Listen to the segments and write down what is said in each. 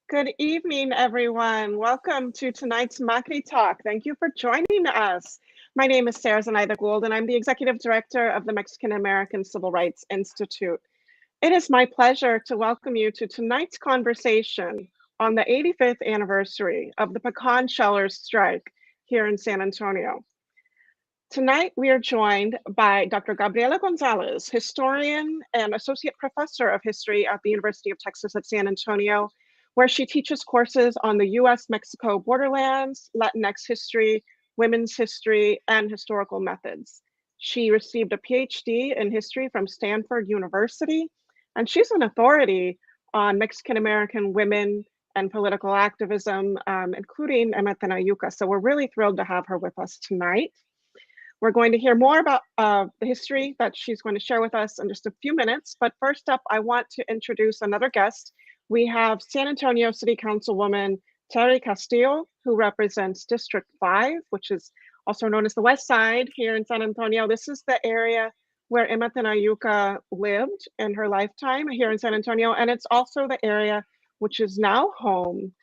Good evening, everyone. Welcome to tonight's MACRI Talk. Thank you for joining us. My name is Sarah Zenaida Gould, and I'm the Executive Director of the Mexican American Civil Rights Institute. It is my pleasure to welcome you to tonight's conversation on the 85th anniversary of the Pecan shellers strike here in San Antonio. Tonight, we are joined by Dr. Gabriela Gonzalez, historian and associate professor of history at the University of Texas at San Antonio, where she teaches courses on the US-Mexico borderlands, Latinx history, women's history, and historical methods. She received a PhD in history from Stanford University, and she's an authority on Mexican-American women and political activism, including Emma Tenayuca. So we're really thrilled to have her with us tonight. We're going to hear more about the history that she's going to share with us in just a few minutes. But first up, I want to introduce another guest. We have San Antonio City Councilwoman Terry Castillo, who represents District 5, which is also known as the West Side here in San Antonio. This is the area where Emma Tenayuca lived in her lifetime here in San Antonio. And it's also the area which is now home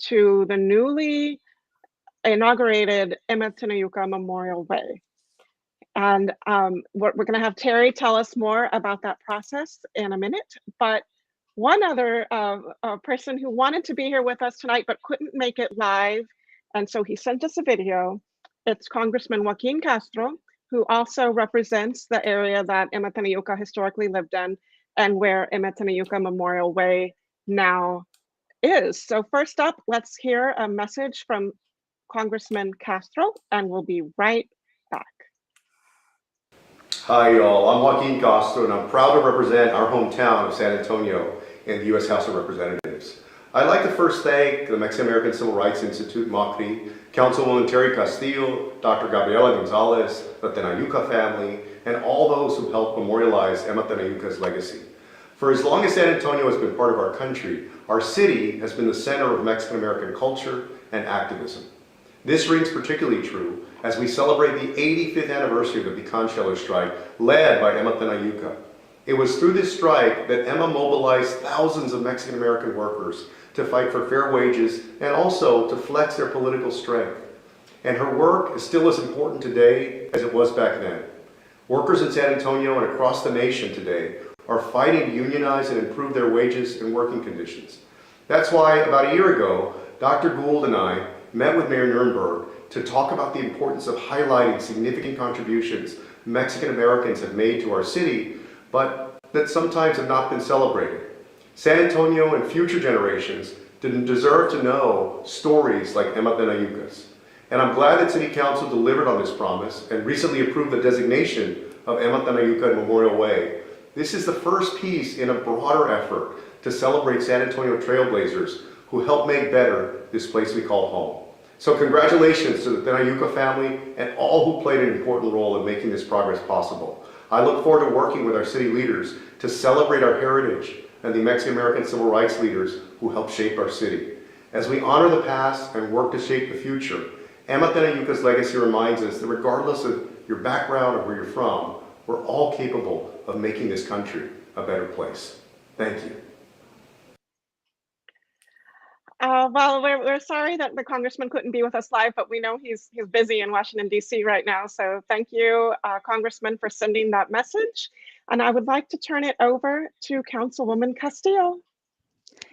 to the newly inaugurated Emma Tenayuca Memorial Way. And we're going to have Terry tell us more about that process in a minute. But one other person who wanted to be here with us tonight but couldn't make it live, and so he sent us a video. It's Congressman Joaquin Castro, who also represents the area that Emma Tenayuca historically lived in and where Emma Tenayuca Memorial Way now is. So first up, let's hear a message from Congressman Castro, and we'll be right back. Hi y'all, I'm Joaquin Castro and I'm proud to represent our hometown of San Antonio in the U.S. House of Representatives. I'd like to first thank the Mexican American Civil Rights Institute, MACRI, Councilwoman Terry Castillo, Dr. Gabriela Gonzalez, the Tenayuca family, and all those who helped memorialize Emma Tenayuca's legacy. For as long as San Antonio has been part of our country, our city has been the center of Mexican American culture and activism. This rings particularly true as we celebrate the 85th anniversary of the Pecan shellers strike led by Emma Tenayuca. It was through this strike that Emma mobilized thousands of Mexican American workers to fight for fair wages and also to flex their political strength. And her work is still as important today as it was back then. Workers in San Antonio and across the nation today are fighting to unionize and improve their wages and working conditions. That's why about a year ago, Dr. Gould and I met with Mayor Nurnberg to talk about the importance of highlighting significant contributions Mexican Americans have made to our city, but that sometimes have not been celebrated. San Antonio and future generations deserve to know stories like Emma Tenayuca's. And I'm glad that City Council delivered on this promise and recently approved the designation of Emma Tenayuca Memorial Way. This is the first piece in a broader effort to celebrate San Antonio trailblazers who helped make better this place we call home. So congratulations to the Tenayuca family and all who played an important role in making this progress possible. I look forward to working with our city leaders to celebrate our heritage and the Mexican American civil rights leaders who helped shape our city. As we honor the past and work to shape the future, Emma Tenayuca's legacy reminds us that regardless of your background or where you're from, we're all capable of making this country a better place. Thank you. Well, we're sorry that the congressman couldn't be with us live, but we know he's busy in Washington, D.C. right now. So thank you, Congressman, for sending that message. And I would like to turn it over to Councilwoman Castillo.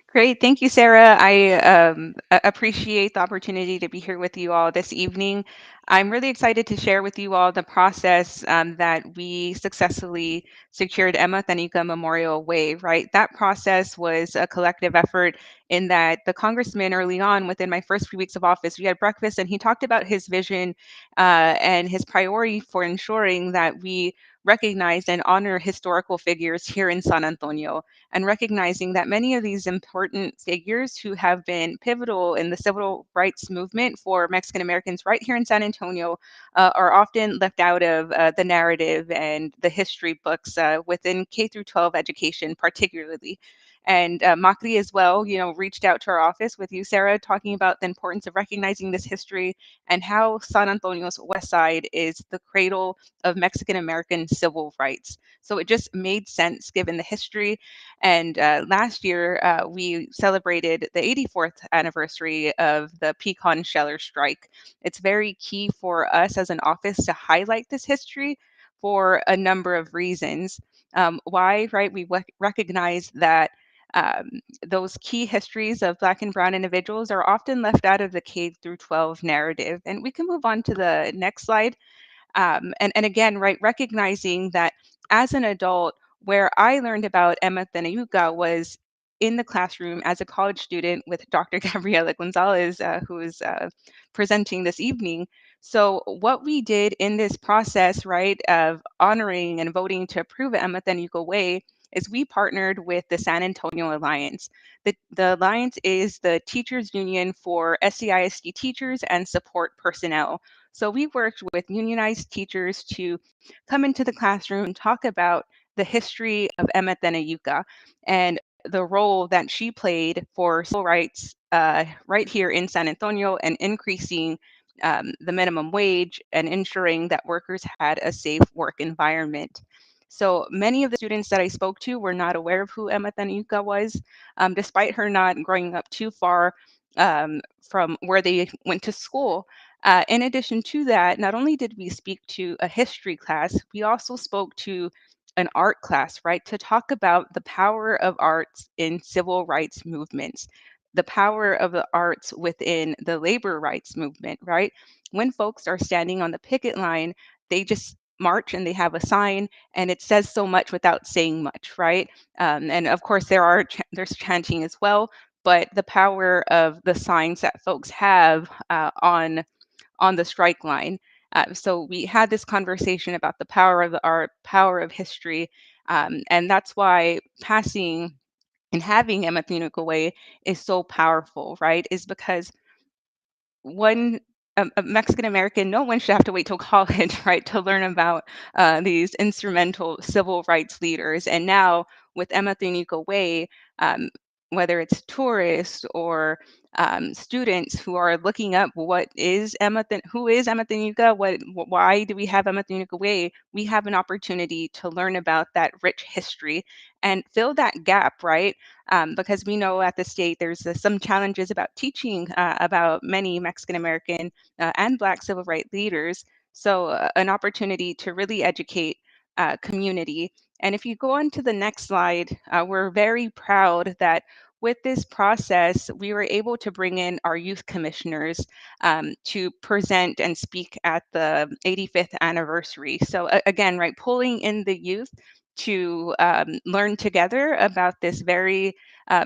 Great. Thank you, Sarah. I appreciate the opportunity to be here with you all this evening. I'm really excited to share with you all the process that we successfully secured Emma Tenayuca Memorial Way, right? That process was a collective effort in that the congressman early on, within my first few weeks of office, we had breakfast and he talked about his vision and his priority for ensuring that we recognize and honor historical figures here in San Antonio, and recognizing that many of these important figures who have been pivotal in the civil rights movement for Mexican Americans right here in San Antonio are often left out of the narrative and the history books within K through 12 education particularly. And MACRI as well, reached out to our office with you, Sarah, talking about the importance of recognizing this history and how San Antonio's West Side is the cradle of Mexican American civil rights. So it just made sense given the history. And last year, we celebrated the 84th anniversary of the Pecan Sheller strike. It's very key for us as an office to highlight this history for a number of reasons. Why, right? We recognize that those key histories of Black and Brown individuals are often left out of the K through 12 narrative. And we can move on to the next slide. And again, right, recognizing that as an adult, where I learned about Emma Tenayuca was in the classroom as a college student with Dr. Gabriela Gonzalez, who is presenting this evening. So what we did in this process, right, of honoring and voting to approve Emma Tenayuca Way is we partnered with the San Antonio Alliance. The Alliance is the teachers union for SCISD teachers and support personnel. So we worked with unionized teachers to come into the classroom and talk about the history of Emma Tenayuca and the role that she played for civil rights right here in San Antonio and increasing the minimum wage and ensuring that workers had a safe work environment. So many of the students that I spoke to were not aware of who Emma Tenayuca was, despite her not growing up too far from where they went to school. In addition to that, not only did we speak to a history class, we also spoke to an art class, right, to talk about the power of arts in civil rights movements, the power of the arts within the labor rights movement, right? When folks are standing on the picket line, they just march and they have a sign and it says so much without saying much, right? And of course there's chanting as well, but the power of the signs that folks have on the strike line. So we had this conversation about the power of the art, power of history, and that's why passing and having Emma Way is so powerful, right? Is because one a Mexican American, no one should have to wait till college, right, to learn about these instrumental civil rights leaders. And now with Emma Way, um, whether it's tourists or students who are looking up who is Emma Tenuca, why do we have Emma Tenuca Way? We have an opportunity to learn about that rich history and fill that gap, right? Because we know at the state there's some challenges about teaching about many Mexican American and Black civil rights leaders. So an opportunity to really educate community. And if you go on to the next slide, we're very proud that with this process, we were able to bring in our youth commissioners to present and speak at the 85th anniversary. So again, right, pulling in the youth to learn together about this very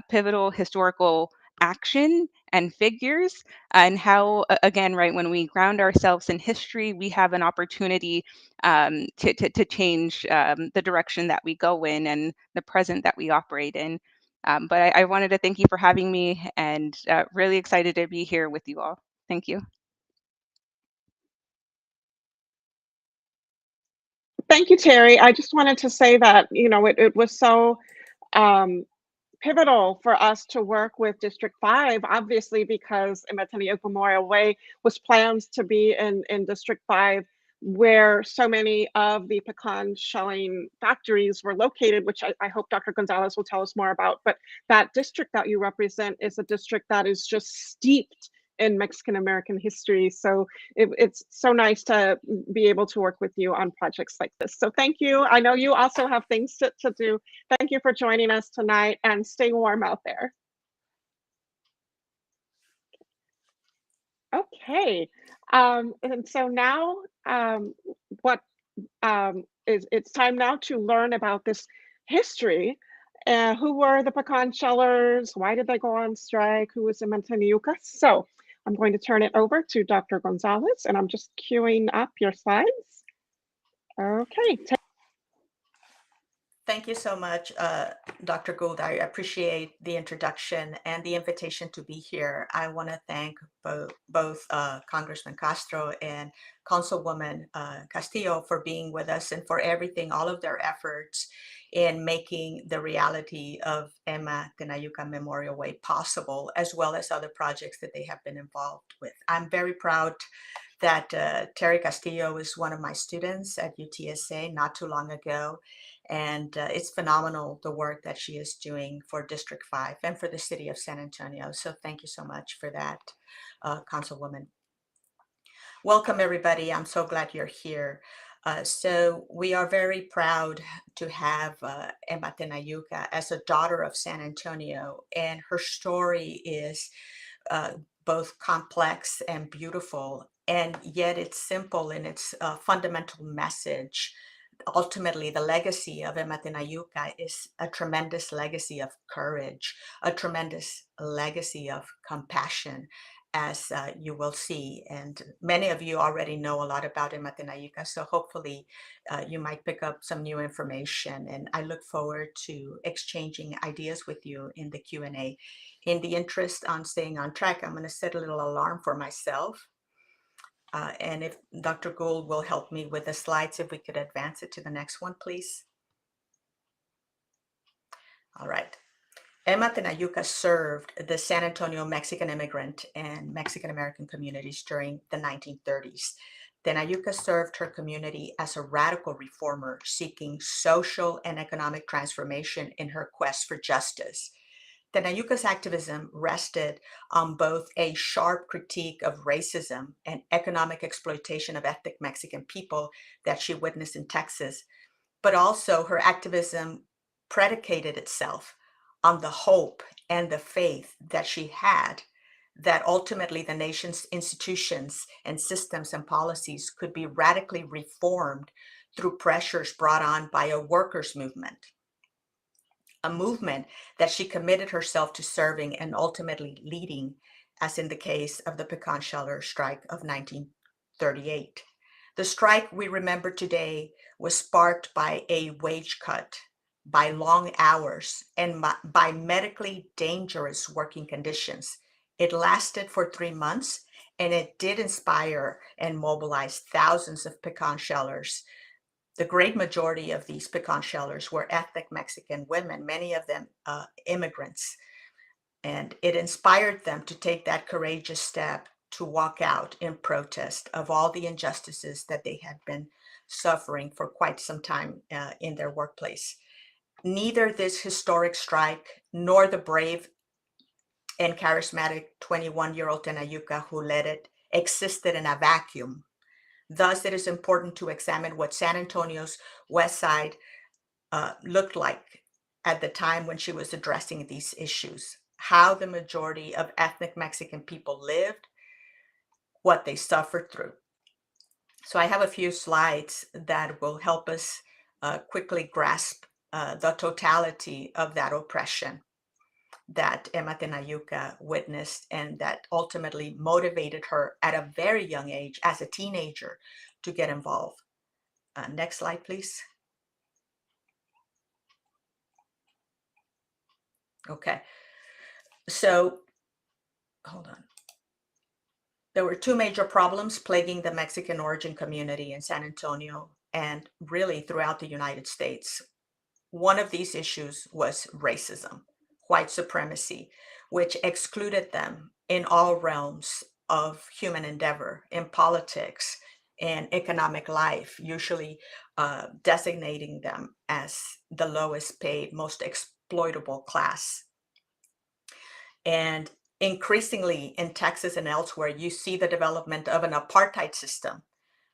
pivotal historical action and figures and how again, right, when we ground ourselves in history, we have an opportunity to change the direction that we go in and the present that we operate in. But I wanted to thank you for having me and really excited to be here with you all. Thank you. Thank you, Terry. I just wanted to say that, it was so um, pivotal for us to work with District 5, obviously, because Imetani Memorial Way was planned to be in District 5, where so many of the pecan shelling factories were located, which I hope Dr. Gonzalez will tell us more about. But that district that you represent is a district that is just steeped in Mexican American history. So it's so nice to be able to work with you on projects like this. So thank you. I know you also have things to do. Thank you for joining us tonight and stay warm out there. Okay. And so now what it's time now to learn about this history. Who were the pecan shellers? Why did they go on strike? Who was in Mantaniuca? So I'm going to turn it over to Dr. Gonzalez, and I'm just queuing up your slides. Okay. Thank you so much, Dr. Gould. I appreciate the introduction and the invitation to be here. I want to thank both Congressman Castro and Councilwoman Castillo for being with us and for everything, all of their efforts in making the reality of Emma Tenayuca Memorial Way possible, as well as other projects that they have been involved with. I'm very proud that Terry Castillo is one of my students at UTSA not too long ago. And it's phenomenal the work that she is doing for District 5 and for the city of San Antonio. So thank you so much for that, Councilwoman. Welcome, everybody. I'm so glad you're here. So we are very proud to have Emma Tenayuca as a daughter of San Antonio, and her story is both complex and beautiful, and yet it's simple in its fundamental message. Ultimately, the legacy of Emma Tenayuca is a tremendous legacy of courage, a tremendous legacy of compassion, as you will see. And many of you already know a lot about Emma Tenayuca, so hopefully you might pick up some new information. And I look forward to exchanging ideas with you in the Q&A. In the interest on staying on track, I'm going to set a little alarm for myself. And if Dr. Gould will help me with the slides, if we could advance it to the next one, please. All right. Emma Tenayuca served the San Antonio Mexican immigrant and Mexican American communities during the 1930s. Tenayuca served her community as a radical reformer seeking social and economic transformation in her quest for justice. Tenayuca's activism rested on both a sharp critique of racism and economic exploitation of ethnic Mexican people that she witnessed in Texas, but also her activism predicated itself on the hope and the faith that she had that ultimately the nation's institutions and systems and policies could be radically reformed through pressures brought on by a workers' movement. A movement that she committed herself to serving and ultimately leading, as in the case of the Pecan shelter strike of 1938. The strike we remember today was sparked by a wage cut, by long hours, and by medically dangerous working conditions. It lasted for 3 months, and it did inspire and mobilize thousands of Pecan shellers. The great majority of these Pecan shellers were ethnic Mexican women, many of them immigrants. And it inspired them to take that courageous step to walk out in protest of all the injustices that they had been suffering for quite some time in their workplace. Neither this historic strike nor the brave and charismatic 21-year-old Tenayuca who led it existed in a vacuum. Thus, it is important to examine what San Antonio's West Side looked like at the time when she was addressing these issues, how the majority of ethnic Mexican people lived, what they suffered through. So I have a few slides that will help us quickly grasp the totality of that oppression that Emma Tenayuca witnessed and that ultimately motivated her at a very young age as a teenager to get involved. Next slide, please. Okay, so hold on. There were two major problems plaguing the Mexican origin community in San Antonio and really throughout the United States. One of these issues was racism, white supremacy, which excluded them in all realms of human endeavor, in politics and economic life, usually designating them as the lowest paid, most exploitable class. And increasingly in Texas and elsewhere, you see the development of an apartheid system,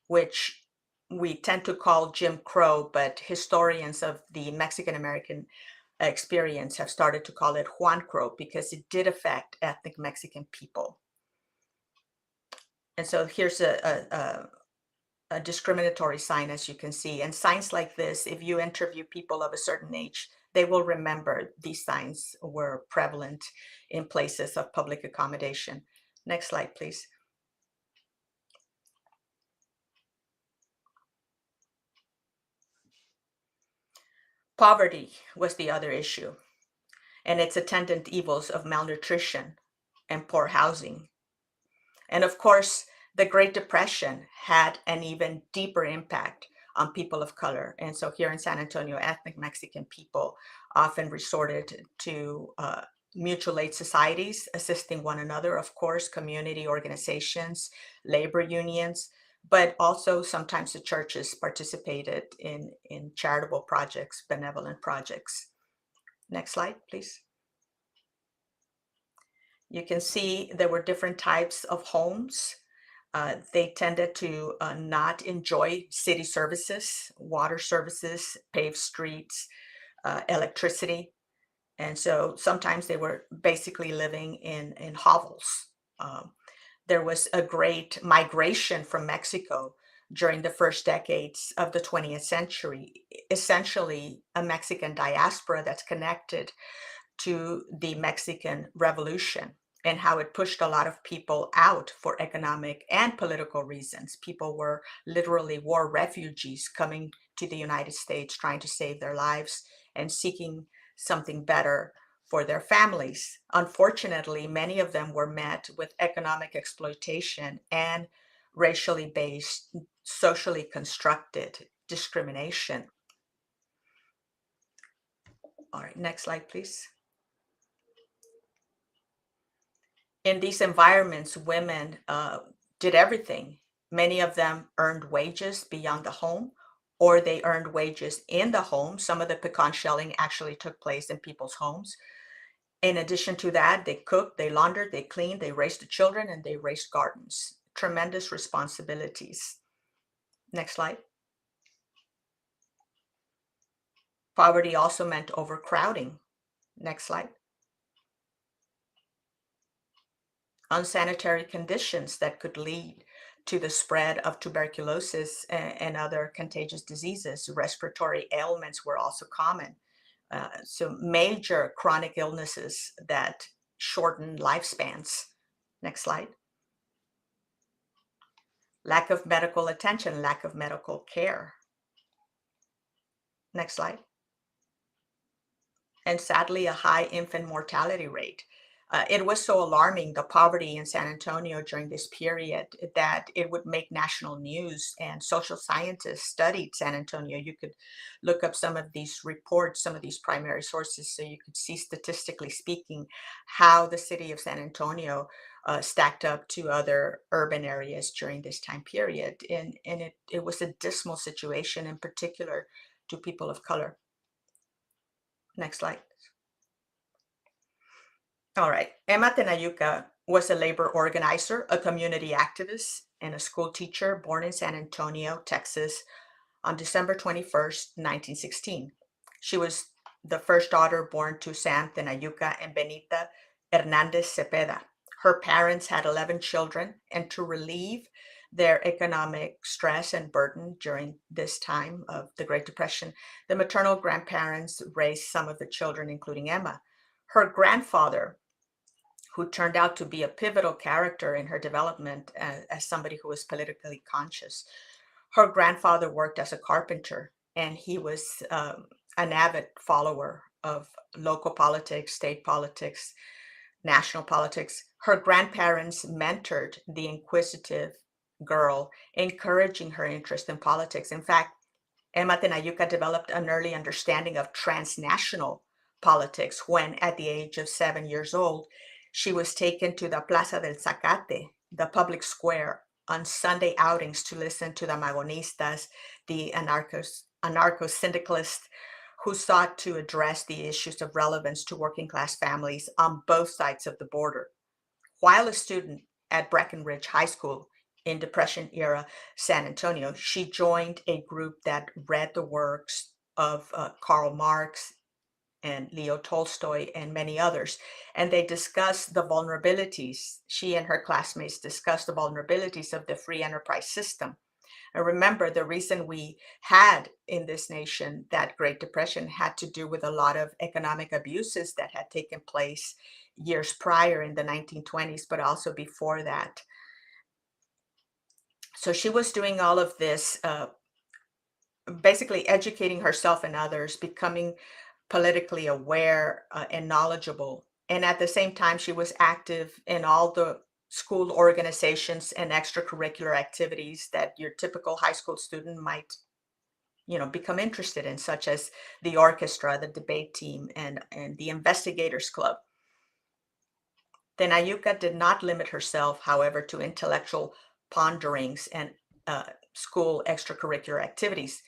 which we tend to call Jim Crow, but historians of the Mexican American experience have started to call it Juan Crow because it did affect ethnic Mexican people. And so here's a discriminatory sign, as you can see. And signs like this, if you interview people of a certain age, they will remember these signs were prevalent in places of public accommodation. Next slide, please. Poverty was the other issue, and its attendant evils of malnutrition and poor housing. And of course, the Great Depression had an even deeper impact on people of color. And so here in San Antonio, ethnic Mexican people often resorted to mutual aid societies, assisting one another, of course, community organizations, labor unions, but also sometimes the churches participated in charitable projects, benevolent projects. Next slide, please. You can see there were different types of homes. They tended to not enjoy city services, water services, paved streets, electricity. And so sometimes they were basically living in hovels. There was a great migration from Mexico during the first decades of the 20th century, essentially a Mexican diaspora that's connected to the Mexican Revolution and how it pushed a lot of people out for economic and political reasons. People were literally war refugees coming to the United States trying to save their lives and seeking something better for their families. Unfortunately, many of them were met with economic exploitation and racially based, socially constructed discrimination. All right, next slide, please. In these environments, women did everything. Many of them earned wages beyond the home, or they earned wages in the home. Some of the pecan shelling actually took place in people's homes. In addition to that, they cooked, they laundered, they cleaned, they raised the children, and they raised gardens. Tremendous responsibilities. Next slide. Poverty also meant overcrowding. Next slide. Unsanitary conditions that could lead to the spread of tuberculosis and other contagious diseases. Respiratory ailments were also common. So major chronic illnesses that shorten lifespans. Next slide. Lack of medical attention, lack of medical care. Next slide. And sadly, a high infant mortality rate. It was so alarming, the poverty in San Antonio during this period, that it would make national news, and social scientists studied San Antonio. You could look up some of these reports, some of these primary sources, so you could see, statistically speaking, how the city of San Antonio stacked up to other urban areas during this time period. And it was a dismal situation, in particular to people of color. Next slide. All right. Emma Tenayuca was a labor organizer, a community activist, and a school teacher born in San Antonio, Texas, on December 21st, 1916. She was the first daughter born to Sam Tenayuca and Benita Hernandez Cepeda. Her parents had 11 children, and to relieve their economic stress and burden during this time of the Great Depression, the maternal grandparents raised some of the children, including Emma. Her grandfather, who turned out to be a pivotal character in her development as somebody who was politically conscious. Her grandfather worked as a carpenter, and he was an avid follower of local politics, state politics, national politics. Her grandparents mentored the inquisitive girl, encouraging her interest in politics. In fact, Emma Tenayuca developed an early understanding of transnational politics when, at the age of 7 years old, she was taken to the Plaza del Zacate, the public square, on Sunday outings to listen to the Magonistas, the anarcho-syndicalists who sought to address the issues of relevance to working class families on both sides of the border. While a student at Breckenridge High School in Depression-era San Antonio, she joined a group that read the works of Karl Marx and Leo Tolstoy and many others. And they discussed the vulnerabilities. She and her classmates discussed the vulnerabilities of the free enterprise system. And remember, the reason we had in this nation that Great Depression had to do with a lot of economic abuses that had taken place years prior in the 1920s, but also before that. So she was doing all of this basically educating herself and others, becoming politically aware and knowledgeable. And at the same time, she was active in all the school organizations and extracurricular activities that your typical high school student might, become interested in, such as the orchestra, the debate team, and the investigators club. Tenayuca did not limit herself, however, to intellectual ponderings and school extracurricular activities.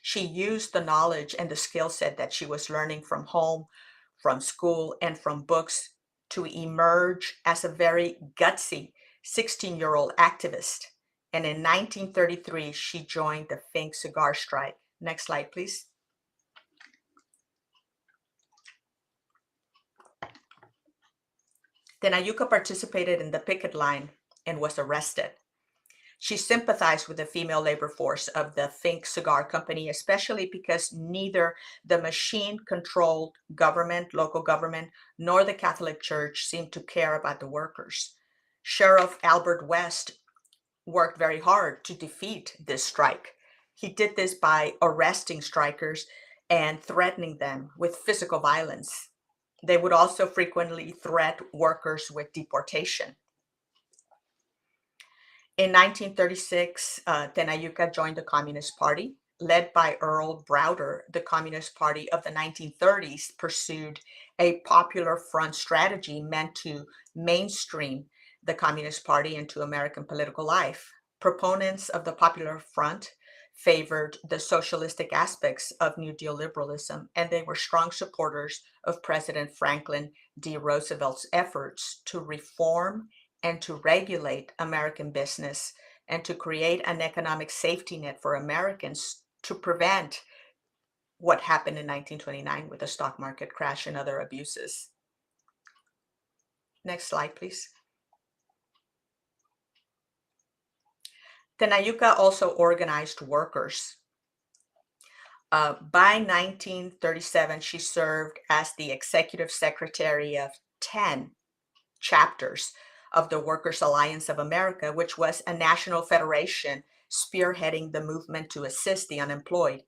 She used the knowledge and the skill set that she was learning from home, from school, and from books to emerge as a very gutsy 16-year-old activist. And in 1933, she joined the Fink cigar strike. Next slide, please. Tenayuca participated in the picket line and was arrested. She sympathized with the female labor force of the Fink Cigar Company, especially because neither the machine-controlled government, local government, nor the Catholic Church seemed to care about the workers. Sheriff Albert West worked very hard to defeat this strike. He did this by arresting strikers and threatening them with physical violence. They would also frequently threat workers with deportation. In 1936, Tenayuca joined the Communist Party. Led by Earl Browder, the Communist Party of the 1930s pursued a popular front strategy meant to mainstream the Communist Party into American political life. Proponents of the Popular Front favored the socialistic aspects of New Deal liberalism, and they were strong supporters of President Franklin D. Roosevelt's efforts to reform and to regulate American business and to create an economic safety net for Americans to prevent what happened in 1929 with the stock market crash and other abuses. Next slide, please. Tenayuca also organized workers. By 1937, she served as the executive secretary of 10 chapters of the Workers' Alliance of America, which was a national federation spearheading the movement to assist the unemployed.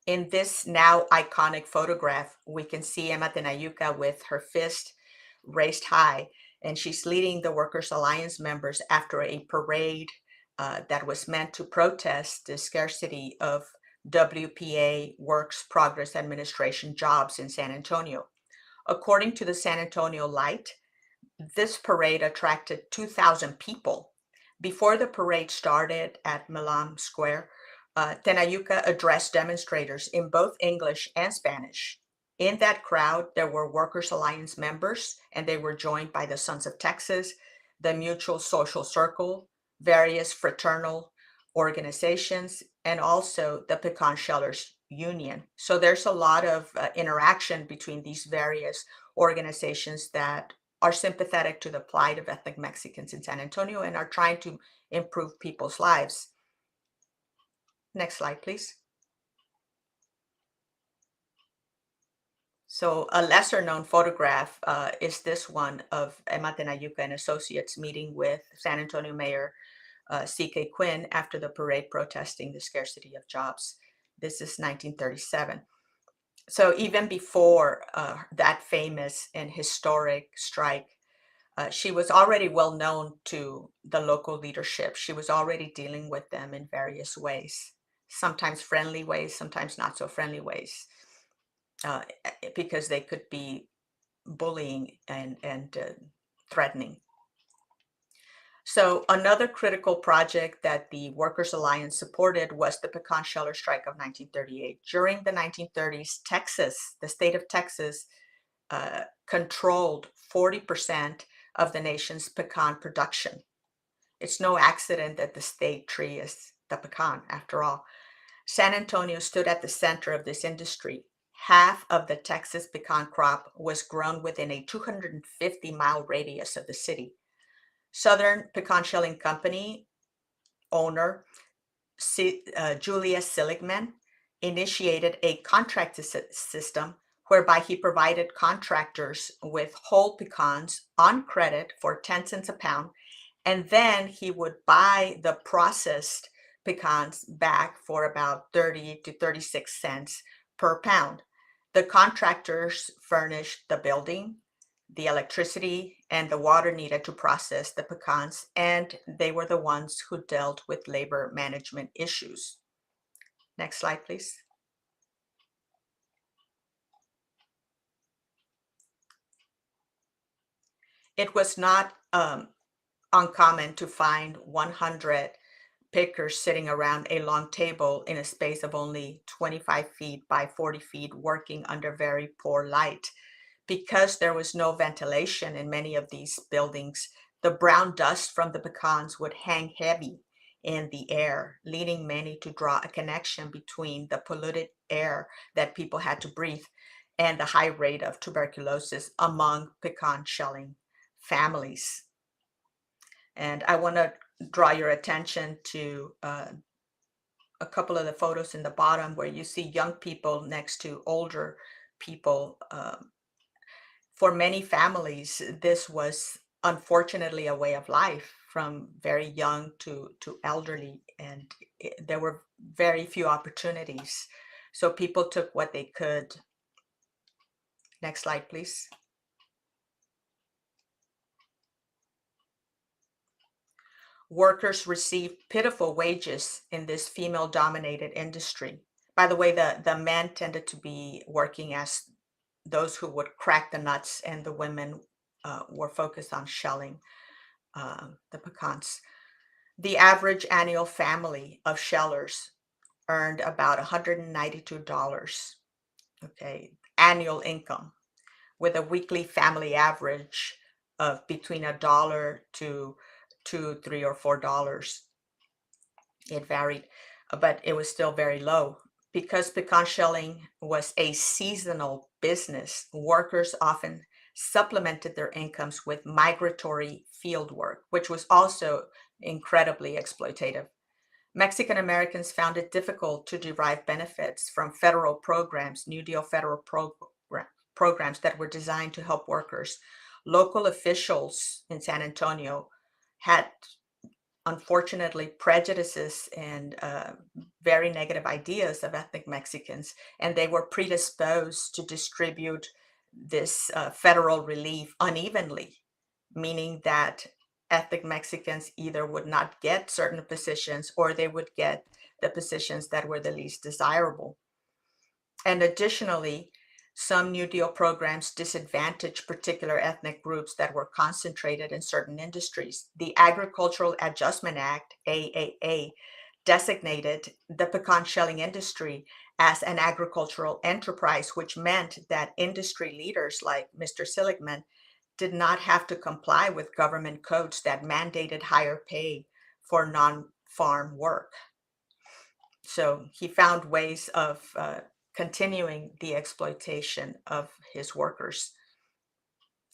In this now iconic photograph, we can see Emma Tenayuca with her fist raised high, and she's leading the Workers' Alliance members after a parade that was meant to protest the scarcity of WPA, Works Progress Administration jobs in San Antonio. According to the San Antonio Light, this parade attracted 2,000 people. Before the parade started at Milam Square, Tenayuca addressed demonstrators in both English and Spanish. In that crowd, there were Workers' Alliance members, and they were joined by the Sons of Texas, the Mutual Social Circle, various fraternal organizations, and also the Pecan Shellers Union. So there's a lot of interaction between these various organizations that are sympathetic to the plight of ethnic Mexicans in San Antonio and are trying to improve people's lives. Next slide, please. So a lesser known photograph is this one of Emma Tenayuca and associates meeting with San Antonio Mayor C.K. Quinn after the parade protesting the scarcity of jobs. This is 1937. So even before that famous and historic strike, she was already well known to the local leadership. She was already dealing with them in various ways, sometimes friendly ways, sometimes not so friendly ways, because they could be bullying and threatening. So another critical project that the Workers' Alliance supported was the Pecan Sheller Strike of 1938. During the 1930s, Texas, the state of Texas, controlled 40% of the nation's pecan production. It's no accident that the state tree is the pecan, after all. San Antonio stood at the center of this industry. Half of the Texas pecan crop was grown within a 250-mile radius of the city. Southern Pecan Shelling Company owner Julia Seligman initiated a contract system whereby he provided contractors with whole pecans on credit for 10 cents a pound, and then he would buy the processed pecans back for about 30 to 36 cents per pound. The contractors furnished the building, the electricity, and the water needed to process the pecans, and they were the ones who dealt with labor management issues. Next slide, please. It was not uncommon to find 100 pickers sitting around a long table in a space of only 25 feet by 40 feet, working under very poor light. Because there was no ventilation in many of these buildings, the brown dust from the pecans would hang heavy in the air, leading many to draw a connection between the polluted air that people had to breathe and the high rate of tuberculosis among pecan shelling families. And I want to draw your attention to a couple of the photos in the bottom where you see young people next to older people. For many families, this was unfortunately a way of life from very young to elderly, and there were very few opportunities. So people took what they could. Next slide, please. Workers received pitiful wages in this female-dominated industry. By the way, the men tended to be working as those who would crack the nuts, and the women were focused on shelling the pecans. The average annual family of shellers earned about $192, okay, annual income, with a weekly family average of between $1 to $2, $3, or $4. It varied, but it was still very low. Because pecan shelling was a seasonal business, workers often supplemented their incomes with migratory field work, which was also incredibly exploitative. Mexican Americans found it difficult to derive benefits from federal programs, New Deal federal programs that were designed to help workers. Local officials in San Antonio had, unfortunately, prejudices and very negative ideas of ethnic Mexicans, and they were predisposed to distribute this federal relief unevenly, meaning that ethnic Mexicans either would not get certain positions or they would get the positions that were the least desirable. And additionally, some New Deal programs disadvantaged particular ethnic groups that were concentrated in certain industries. The Agricultural Adjustment Act, AAA, designated the pecan shelling industry as an agricultural enterprise, which meant that industry leaders like Mr. Seligman did not have to comply with government codes that mandated higher pay for non-farm work. So he found ways of continuing the exploitation of his workers,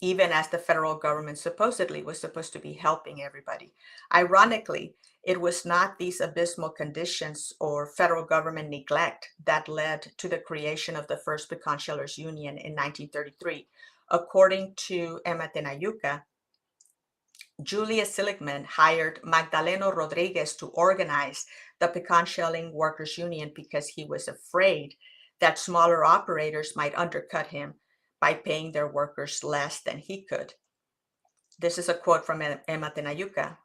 even as the federal government supposedly was supposed to be helping everybody. Ironically, it was not these abysmal conditions or federal government neglect that led to the creation of the first Pecan Shellers Union in 1933. According to Emma Tenayuca, Julius Seligman hired Magdaleno Rodriguez to organize the pecan shelling workers union because he was afraid that smaller operators might undercut him by paying their workers less than he could. This is a quote from Emma Tenayuca.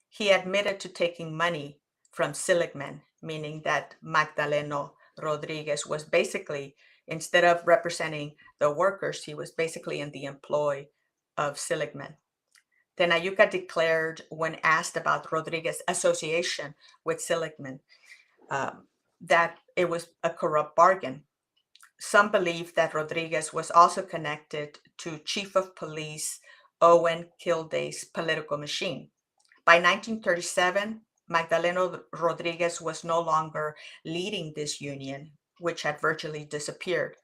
He admitted to taking money from Seligman, meaning that Magdaleno Rodriguez was basically, instead of representing the workers, he was basically in the employ of Seligman. Tenayuca declared, when asked about Rodriguez's association with Seligman, that it was a corrupt bargain. Some believe that Rodriguez was also connected to Chief of Police Owen Kilday's political machine. By 1937, Magdaleno Rodriguez was no longer leading this union, which had virtually disappeared.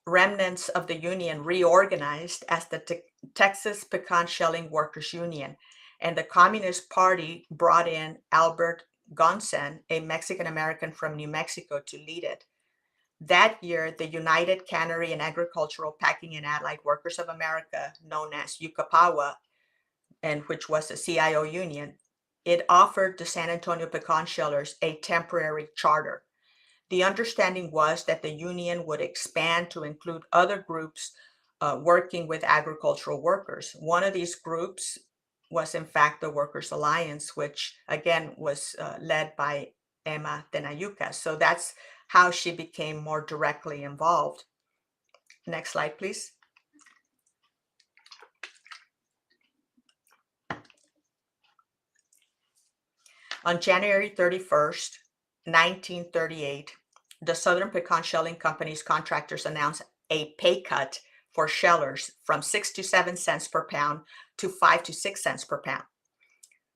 Remnants of the union reorganized as the Texas Pecan Shelling Workers Union, and the Communist Party brought in Albert Gonzalez, a Mexican American from New Mexico, to lead it. That year, the United Cannery and Agricultural Packing and Allied Workers of America, known as UCAPAWA, and which was a CIO union, it offered the San Antonio Pecan Shellers a temporary charter. The understanding was that the union would expand to include other groups working with agricultural workers. One of these groups was in fact the Workers' Alliance, which again was led by Emma Tenayuca. So that's how she became more directly involved. Next slide, please. On January 31st, 1938, the Southern Pecan Shelling Company's contractors announced a pay cut for shellers from 6 to 7 cents per pound to 5 to 6 cents per pound.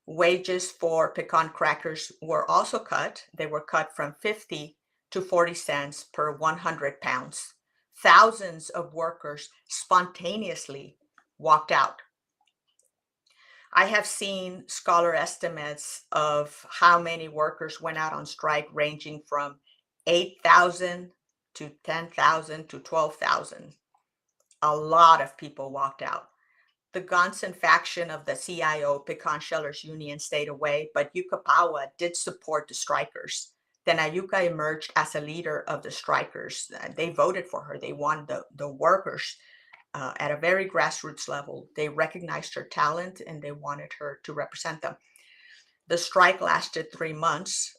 Wages for pecan crackers were also cut. They were cut from 50 to 40 cents per 100 pounds. Thousands of workers spontaneously walked out. I have seen scholar estimates of how many workers went out on strike, ranging from 8,000 to 10,000 to 12,000. A lot of people walked out. The Gonzalez faction of the CIO Pecan Shellers Union stayed away, but Yucapawa did support the strikers. Tenayuca emerged as a leader of the strikers. They voted for her. They wanted the workers at a very grassroots level. They recognized her talent and they wanted her to represent them. The strike lasted 3 months,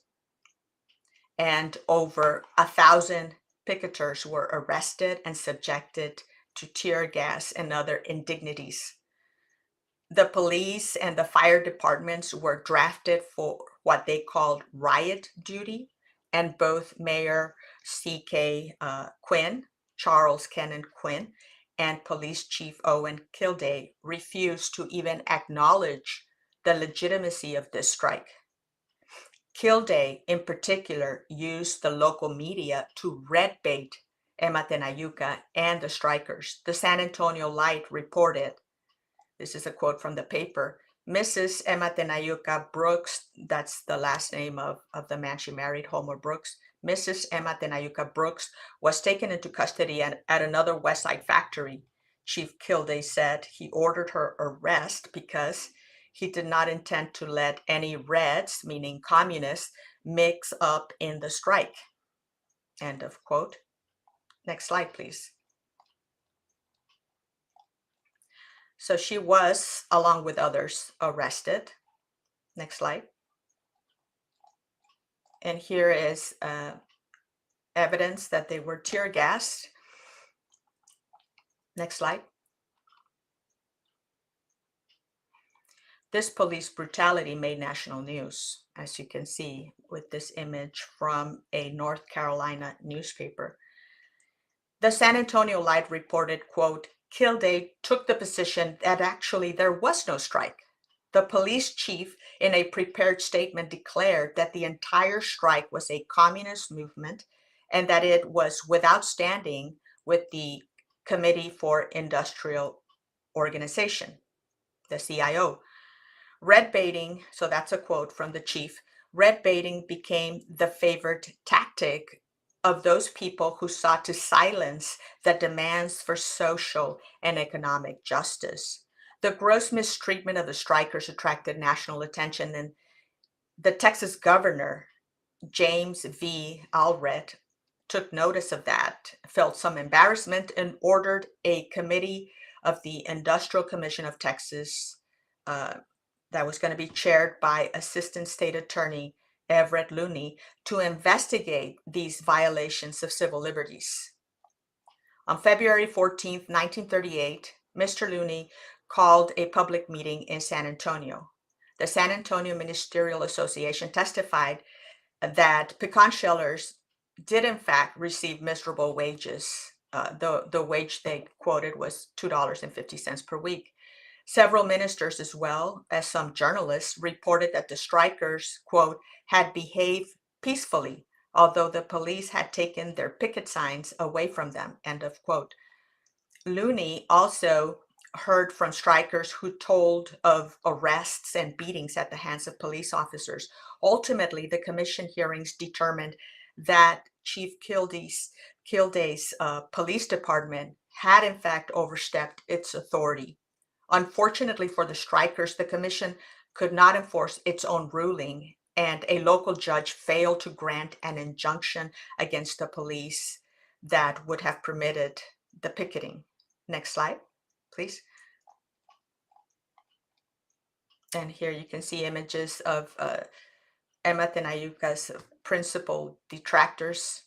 and over 1,000 picketers were arrested and subjected to tear gas and other indignities. The police and the fire departments were drafted for what they called riot duty, and both Mayor C.K. Quinn, Charles Kennan Quinn, and Police Chief Owen Kilday refused to even acknowledge the legitimacy of this strike. Kilday, in particular, used the local media to red bait Emma Tenayuca and the strikers. The San Antonio Light reported, this is a quote from the paper, Mrs. Emma Tenayuca Brooks, that's the last name of the man she married, Homer Brooks, Mrs. Emma Tenayuca Brooks was taken into custody at another West Side factory. Chief Kilday said he ordered her arrest because he did not intend to let any Reds, meaning communists, mix up in the strike. End of quote. Next slide, please. So she was, along with others, arrested. Next slide. And here is evidence that they were tear gassed. Next slide. This police brutality made national news, as you can see with this image from a North Carolina newspaper. The San Antonio Light reported, quote, Kilday took the position that actually there was no strike. The police chief, in a prepared statement, declared that the entire strike was a communist movement and that it was without standing with the Committee for Industrial Organization, the CIO. Red baiting, so that's a quote from the chief, red baiting became the favorite tactic of those people who sought to silence the demands for social and economic justice. The gross mistreatment of the strikers attracted national attention, and the Texas governor, James V. Allred, took notice of that, felt some embarrassment, and ordered a committee of the Industrial Commission of Texas that was going to be chaired by Assistant State Attorney Everett Looney to investigate these violations of civil liberties. On February 14th, 1938, Mr. Looney called a public meeting in San Antonio. The San Antonio Ministerial Association testified that pecan shellers did in fact receive miserable wages. The wage they quoted was $2.50 per week. Several ministers, as well as some journalists, reported that the strikers, quote, had behaved peacefully, although the police had taken their picket signs away from them, end of quote. Looney also heard from strikers who told of arrests and beatings at the hands of police officers. Ultimately, the commission hearings determined that Chief Kilday's police department had in fact overstepped its authority. Unfortunately for the strikers, the commission could not enforce its own ruling, and a local judge failed to grant an injunction against the police that would have permitted the picketing. Next slide, please. And here you can see images of Emma Tenayuca's principal detractors.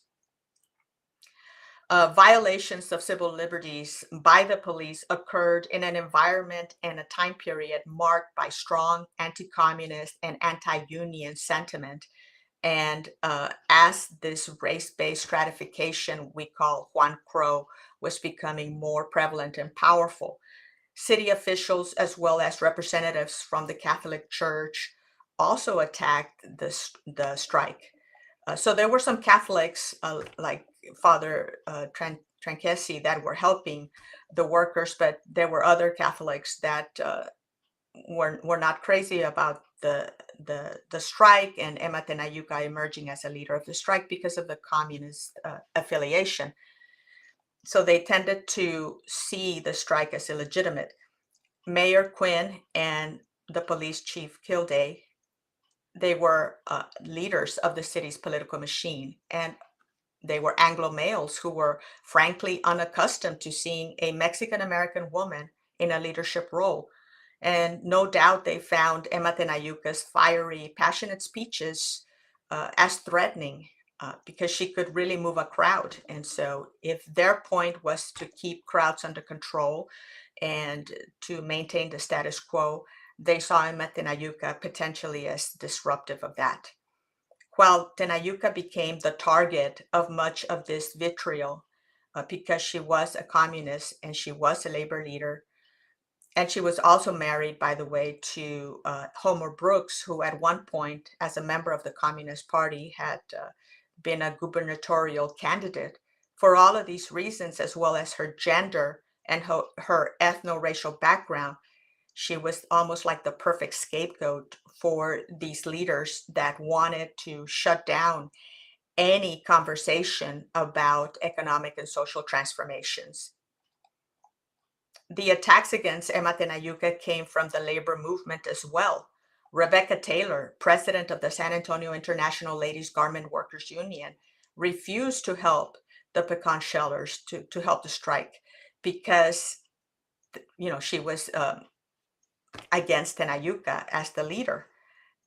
Violations of civil liberties by the police occurred in an environment and a time period marked by strong anti-communist and anti-union sentiment. And as this race-based stratification we call Juan Crow was becoming more prevalent and powerful, city officials as well as representatives from the Catholic Church also attacked the strike. So there were some Catholics like Father Tranchesi that were helping the workers, but there were other Catholics that were not crazy about the strike, and Emma Tenayuca emerging as a leader of the strike because of the communist affiliation. So they tended to see the strike as illegitimate. Mayor Quinn and the police chief Kilday, they were leaders of the city's political machine, and they were Anglo males who were frankly unaccustomed to seeing a Mexican-American woman in a leadership role. And no doubt they found Emma Tenayuca's fiery, passionate speeches as threatening because she could really move a crowd. And so if their point was to keep crowds under control and to maintain the status quo, they saw Emma Tenayuca potentially as disruptive of that. While Tenayuca became the target of much of this vitriol because she was a communist and she was a labor leader, and she was also married, by the way, to Homer Brooks, who at one point, as a member of the Communist Party, had been a gubernatorial candidate. For all of these reasons, as well as her gender and her ethno-racial background, she was almost like the perfect scapegoat for these leaders that wanted to shut down any conversation about economic and social transformations. The attacks against Emma Tenayuca came from the labor movement as well. Rebecca Taylor, president of the San Antonio International Ladies Garment Workers Union, refused to help the Pecan shellers to help the strike because, she was against Tenayuca as the leader.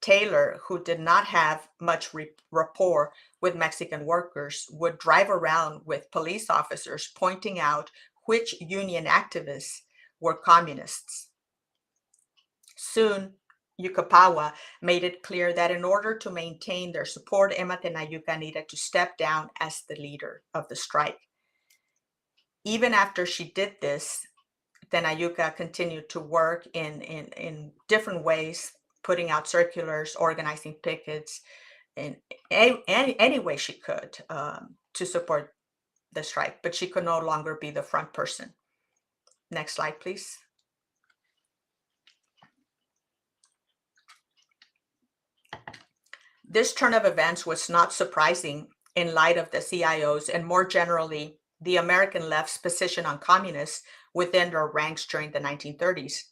Taylor, who did not have much rapport with Mexican workers, would drive around with police officers pointing out which union activists were communists. Soon, Yucapawa made it clear that in order to maintain their support, Emma Tenayuca needed to step down as the leader of the strike. Even after she did this, Tenayuca continued to work in different ways, putting out circulars, organizing pickets, in any way she could to support the strike, but she could no longer be the front person. Next slide, please. This turn of events was not surprising in light of the CIO's and more generally the American left's position on communists within their ranks during the 1930s.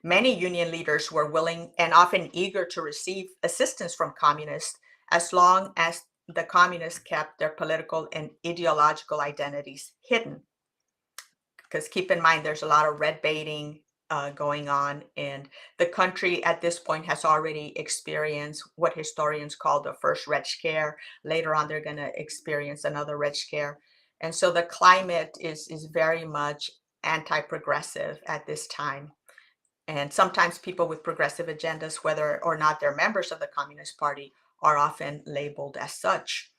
Many union leaders were willing and often eager to receive assistance from communists as long as the communists kept their political and ideological identities hidden. Because keep in mind, there's a lot of red baiting going on, and the country at this point has already experienced what historians call the first Red Scare. Later on, they're going to experience another Red Scare. And so the climate is very much anti-progressive at this time. And sometimes people with progressive agendas, whether or not they're members of the Communist Party, are often labeled as such.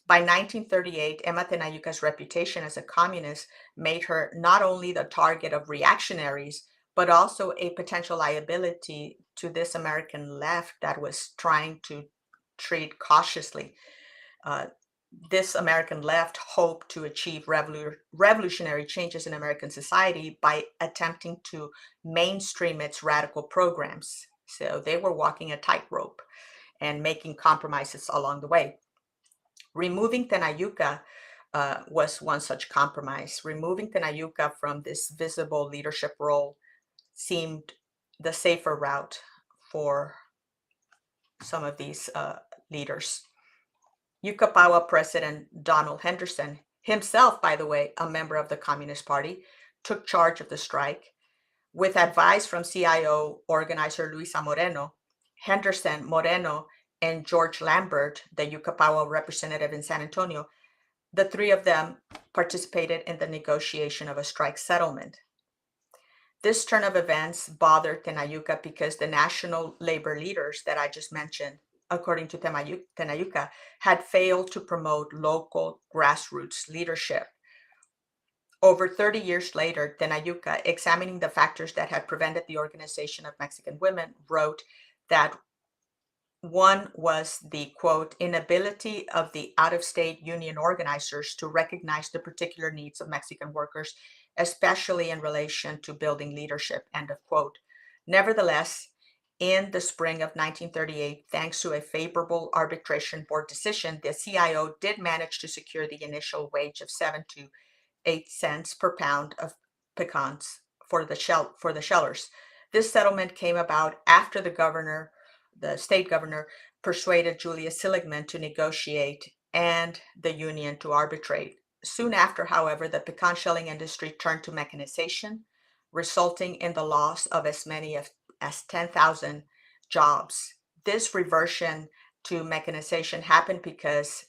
By 1938, Emma Tenayuca's reputation as a communist made her not only the target of reactionaries, but also a potential liability to this American left that was trying to treat cautiously. This American left hoped to achieve revolutionary changes in American society by attempting to mainstream its radical programs. So they were walking a tightrope and making compromises along the way. Removing Tenayuca was one such compromise. Removing Tenayuca from this visible leadership role seemed the safer route for some of these leaders. Yucca President Donald Henderson, himself, by the way, a member of the Communist Party, took charge of the strike. With advice from CIO organizer Luisa Moreno, Henderson, Moreno, and George Lambert, the Yucca representative in San Antonio, the three of them participated in the negotiation of a strike settlement. This turn of events bothered Tenayuca because the national labor leaders that I just mentioned, according to Tenayuca, had failed to promote local grassroots leadership. Over 30 years later, Tenayuca, examining the factors that had prevented the organization of Mexican women, wrote that one was the, quote, inability of the out-of-state union organizers to recognize the particular needs of Mexican workers, especially in relation to building leadership, end of quote. Nevertheless, in the spring of 1938, thanks to a favorable arbitration board decision, the CIO did manage to secure the initial wage of 7 to 8 cents per pound of pecans for the shellers. This settlement came about after the state governor, persuaded Julius Seligman to negotiate and the union to arbitrate. Soon after, however, the pecan shelling industry turned to mechanization, resulting in the loss of as many as 10,000 jobs. This reversion to mechanization happened because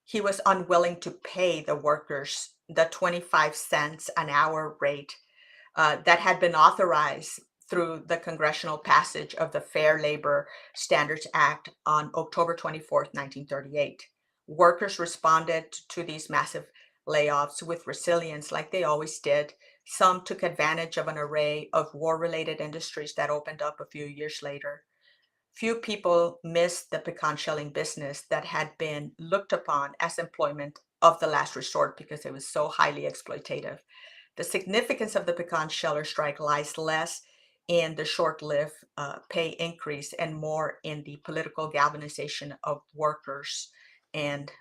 he was unwilling to pay the workers the 25 cents an hour rate that had been authorized through the congressional passage of the Fair Labor Standards Act on October 24th, 1938. Workers responded to these massive layoffs with resilience like they always did. Some took advantage of an array of war-related industries that opened up a few years later. Few people missed the pecan shelling business that had been looked upon as employment of the last resort because it was so highly exploitative. The significance of the pecan sheller strike lies less in the short-lived pay increase and more in the political galvanization of workers and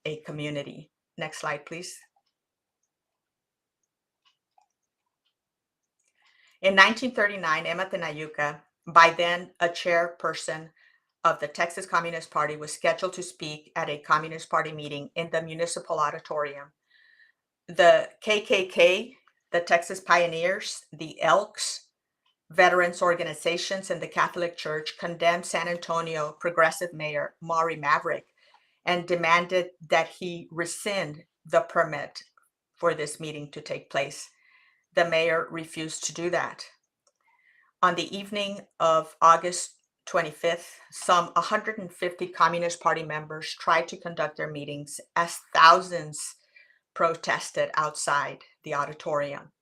a community. Next slide, please. In 1939, Emma Tenayuca, by then a chairperson of the Texas Communist Party, was scheduled to speak at a Communist Party meeting in the municipal auditorium. The KKK, the Texas Pioneers, the Elks, veterans organizations, and the Catholic Church condemned San Antonio progressive mayor MACRI Maverick and demanded that he rescind the permit for this meeting to take place. The mayor refused to do that. On the evening of August 25th, some 150 Communist Party members tried to conduct their meetings as thousands protested outside the auditorium.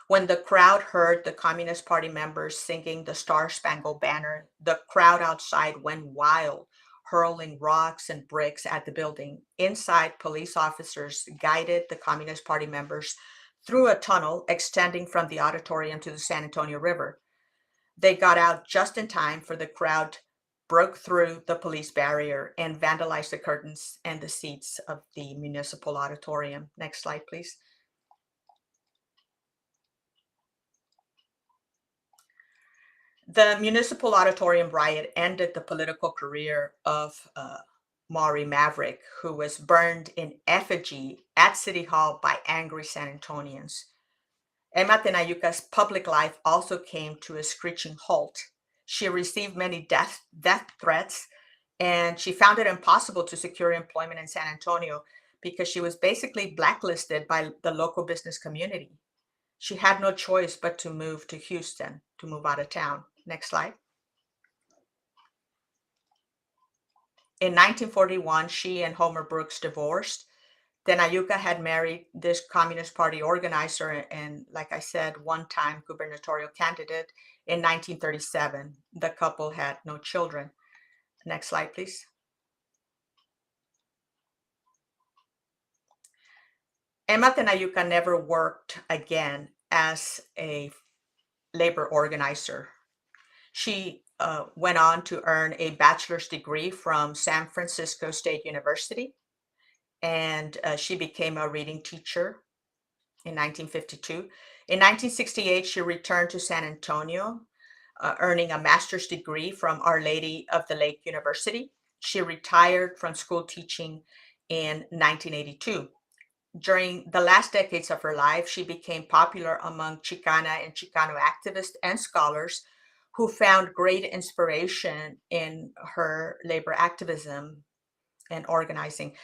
When the crowd heard the Communist Party members singing the Star-Spangled Banner, the crowd outside went wild, hurling rocks and bricks at the building. Inside, police officers guided the Communist Party members through a tunnel extending from the auditorium to the San Antonio River. They got out just in time for the crowd broke through the police barrier and vandalized the curtains and the seats of the municipal auditorium. Next slide, please. The municipal auditorium riot ended the political career of MACRI Maverick, who was burned in effigy at City Hall by angry San Antonians. Emma Tenayuca's public life also came to a screeching halt. She received many death threats, and she found it impossible to secure employment in San Antonio because she was basically blacklisted by the local business community. She had no choice but to move to Houston, to move out of town. Next slide. In 1941, she and Homer Brooks divorced. Tenayuca had married this Communist Party organizer and, like I said, one-time gubernatorial candidate in 1937. The couple had no children. Next slide, please. Emma Tenayuca never worked again as a labor organizer. She went on to earn a bachelor's degree from San Francisco State University, and she became a reading teacher in 1952. In 1968, she returned to San Antonio, earning a master's degree from Our Lady of the Lake University. She retired from school teaching in 1982. During the last decades of her life, she became popular among Chicana and Chicano activists and scholars who found great inspiration in her labor activism and organizing.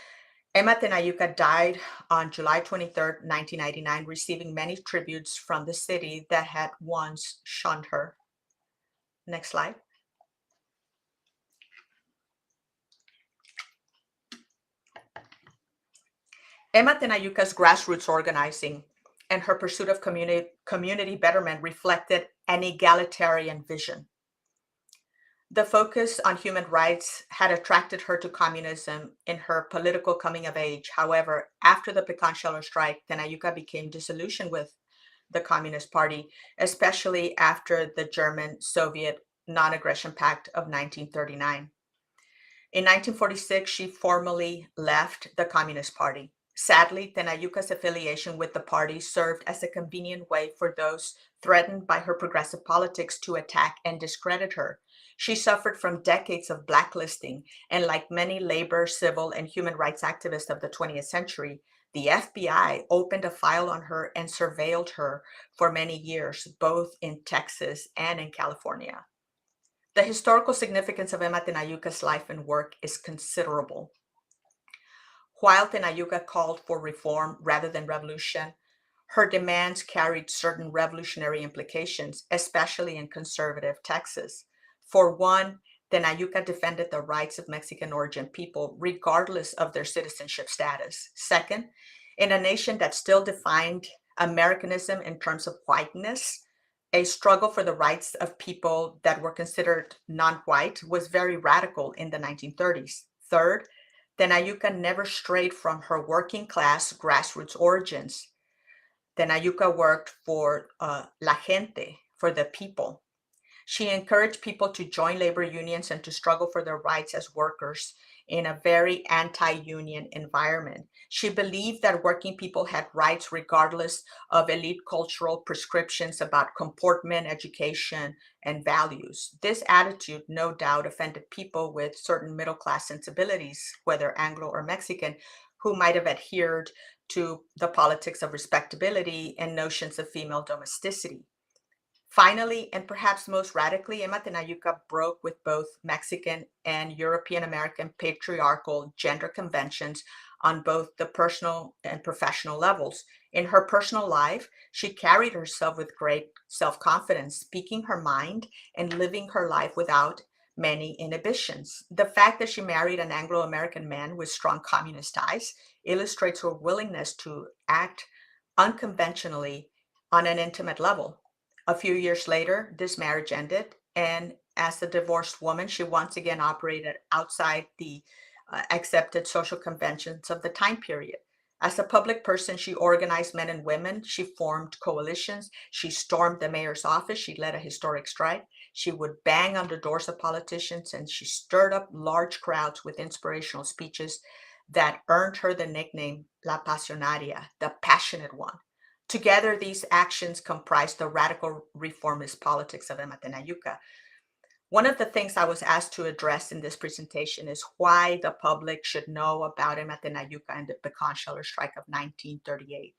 Emma Tenayuca died on July 23rd, 1999, receiving many tributes from the city that had once shunned her. Next slide. Emma Tenayuca's grassroots organizing and her pursuit of community betterment reflected an egalitarian vision. The focus on human rights had attracted her to communism in her political coming of age. However, after the Pecan shell strike, Tenayuca became disillusioned with the Communist Party, especially after the German-Soviet Non-Aggression Pact of 1939. In 1946, she formally left the Communist Party. Sadly, Tenayuca's affiliation with the party served as a convenient way for those threatened by her progressive politics to attack and discredit her. She suffered from decades of blacklisting, and like many labor, civil, and human rights activists of the 20th century, the FBI opened a file on her and surveilled her for many years, both in Texas and in California. The historical significance of Emma Tenayuca's life and work is considerable. While Tenayuca called for reform rather than revolution, her demands carried certain revolutionary implications, especially in conservative Texas. For one, Tenayuca defended the rights of Mexican origin people, regardless of their citizenship status. Second, in a nation that still defined Americanism in terms of whiteness, a struggle for the rights of people that were considered non-white was very radical in the 1930s. Third, Tenayuca never strayed from her working class grassroots origins. Tenayuca worked for la gente, for the people. She encouraged people to join labor unions and to struggle for their rights as workers in a very anti-union environment. She believed that working people had rights regardless of elite cultural prescriptions about comportment, education, and values. This attitude no doubt offended people with certain middle-class sensibilities, whether Anglo or Mexican, who might have adhered to the politics of respectability and notions of female domesticity. Finally, and perhaps most radically, Emma Tenayuca broke with both Mexican and European American patriarchal gender conventions on both the personal and professional levels. In her personal life, she carried herself with great self-confidence, speaking her mind and living her life without many inhibitions. The fact that she married an Anglo-American man with strong communist ties illustrates her willingness to act unconventionally on an intimate level. A few years later, this marriage ended, and as a divorced woman, she once again operated outside the accepted social conventions of the time period. As a public person, she organized men and women. She formed coalitions. She stormed the mayor's office. She led a historic strike. She would bang on the doors of politicians, and she stirred up large crowds with inspirational speeches that earned her the nickname La Pasionaria, the passionate one. Together, these actions comprise the radical reformist politics of Emma Tenayuca. One of the things I was asked to address in this presentation is why the public should know about Emma Tenayuca and the Pecan shell strike of 1938.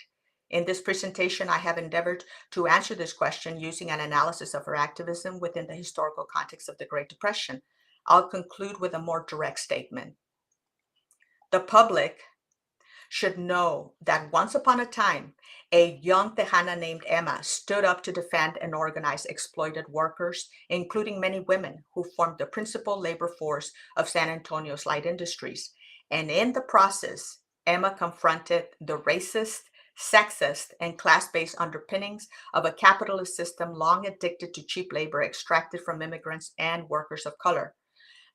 In this presentation, I have endeavored to answer this question using an analysis of her activism within the historical context of the Great Depression. I'll conclude with a more direct statement. The public should know that once upon a time, a young Tejana named Emma stood up to defend and organize exploited workers, including many women who formed the principal labor force of San Antonio's light industries. And in the process, Emma confronted the racist, sexist, and class-based underpinnings of a capitalist system long addicted to cheap labor extracted from immigrants and workers of color.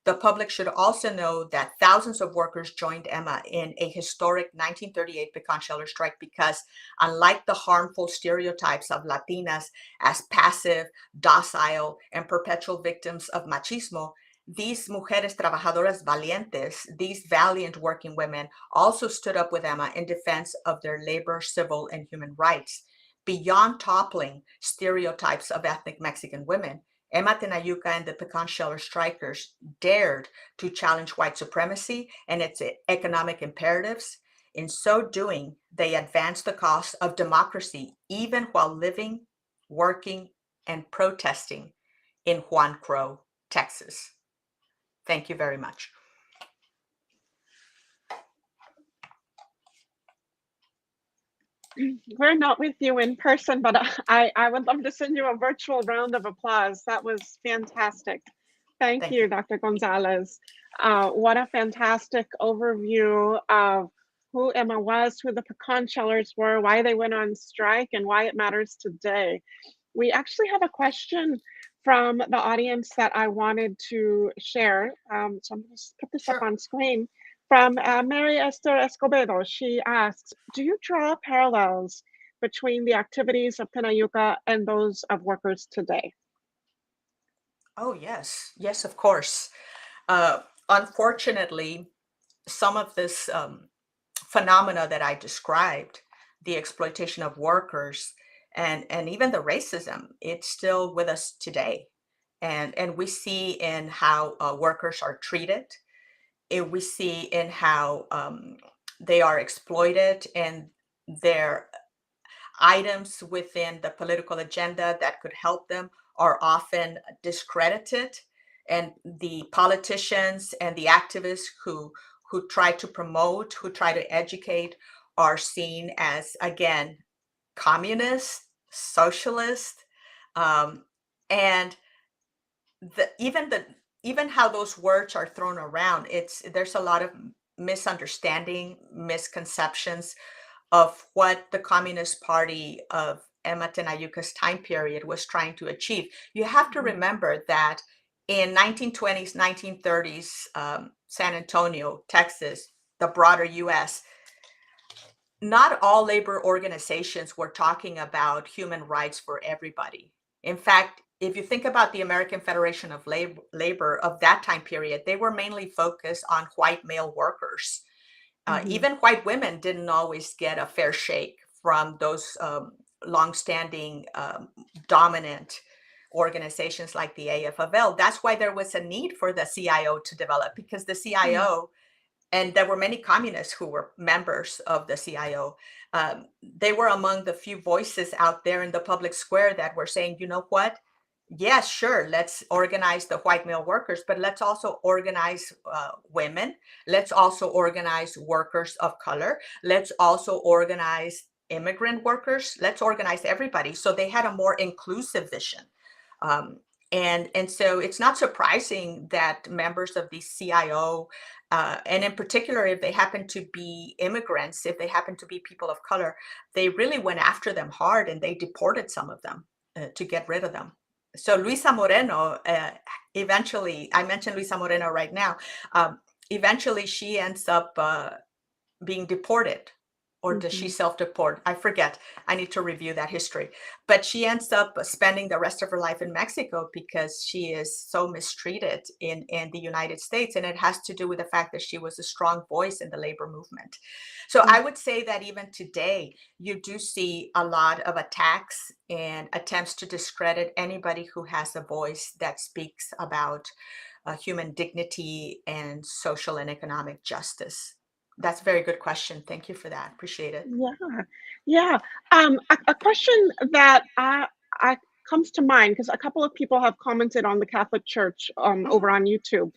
The public should also know that thousands of workers joined Emma in a historic 1938 Pecan shell strike because, unlike the harmful stereotypes of Latinas as passive, docile, and perpetual victims of machismo, these mujeres trabajadoras valientes, these valiant working women, also stood up with Emma in defense of their labor, civil, and human rights. beyond toppling stereotypes of ethnic Mexican women, Emma Tenayuca and the Pecan Sheller strikers dared to challenge white supremacy and its economic imperatives. In so doing, they advanced the cause of democracy, even while living, working, and protesting in Juan Crow, Texas. Thank you very much. We're not with you in person, but I would love to send you a virtual round of applause. That was fantastic. Thank you, Dr. Gonzalez. What a fantastic overview of who Emma was, who the Pecan Shellers were, why they went on strike, and why it matters today. We actually have a question from the audience that I wanted to share. So I'm going to put this up on screen. From Mary Esther Escobedo, she asks, do you draw parallels between the activities of Tenayuca and those of workers today? Oh, yes. Yes, of course. Unfortunately, some of this phenomena that I described, the exploitation of workers and even the racism, it's still with us today. And we see in how workers are treated. We see in how they are exploited, and their items within the political agenda that could help them are often discredited. And the politicians and the activists who try to promote, who try to educate, are seen as, again, communist, socialist, and even how those words are thrown around. There's a lot of misunderstanding, misconceptions of what the Communist Party of Emma Tenayuca's time period was trying to achieve. You have to remember that in 1920s, 1930s, San Antonio, Texas, the broader US, not all labor organizations were talking about human rights for everybody. In fact, if you think about the American Federation of Labor of that time period, they were mainly focused on white male workers. Even white women didn't always get a fair shake from those longstanding dominant organizations like the AFL. That's why there was a need for the CIO to develop, because the CIO, and there were many communists who were members of the CIO, they were among the few voices out there in the public square that were saying, you know what? Yes, sure, let's organize the white male workers, but let's also organize women. Let's also organize workers of color. Let's also organize immigrant workers. Let's organize everybody. So they had a more inclusive vision. And so it's not surprising that members of the CIO, and in particular, if they happen to be immigrants, if they happen to be people of color, they really went after them hard, and they deported some of them to get rid of them. So Luisa Moreno, eventually, I mentioned Luisa Moreno right now, eventually she ends up being deported. Or does she self-deport? I forget. I need to review that history. But she ends up spending the rest of her life in Mexico because she is so mistreated in the United States. And it has to do with the fact that she was a strong voice in the labor movement. So I would say that even today, you do see a lot of attacks and attempts to discredit anybody who has a voice that speaks about human dignity and social and economic justice. That's a very good question. Thank you for that. Appreciate it. Yeah. A question that I comes to mind, because a couple of people have commented on the Catholic Church over on YouTube.